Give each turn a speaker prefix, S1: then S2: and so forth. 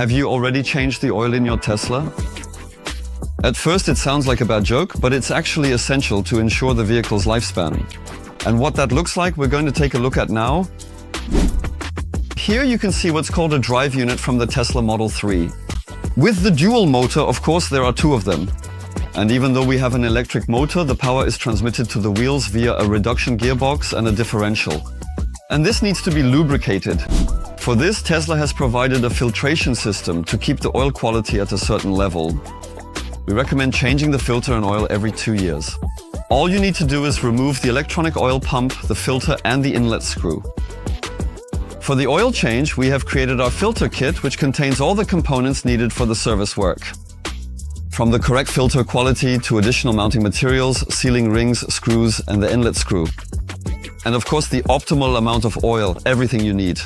S1: Have you already changed the oil in your Tesla? At first it sounds like a bad joke, but it's actually essential to ensure the vehicle's lifespan. And what that looks like, we're going to take a look at now. Here you can see what's called a drive unit from the Tesla Model 3. With the dual motor, of course, there are two of them. And even though we have an electric motor, the power is transmitted to the wheels via a reduction gearbox and a differential. And this needs to be lubricated. For this, Tesla has provided a filtration system to keep the oil quality at a certain level. We recommend changing the filter and oil every 2 years. All you need to do is remove the electronic oil pump, the filter and the inlet screw. For the oil change, we have created our filter kit, which contains all the components needed for the service work. From the correct filter quality to additional mounting materials, sealing rings, screws and the inlet screw. And of course the optimal amount of oil, everything you need.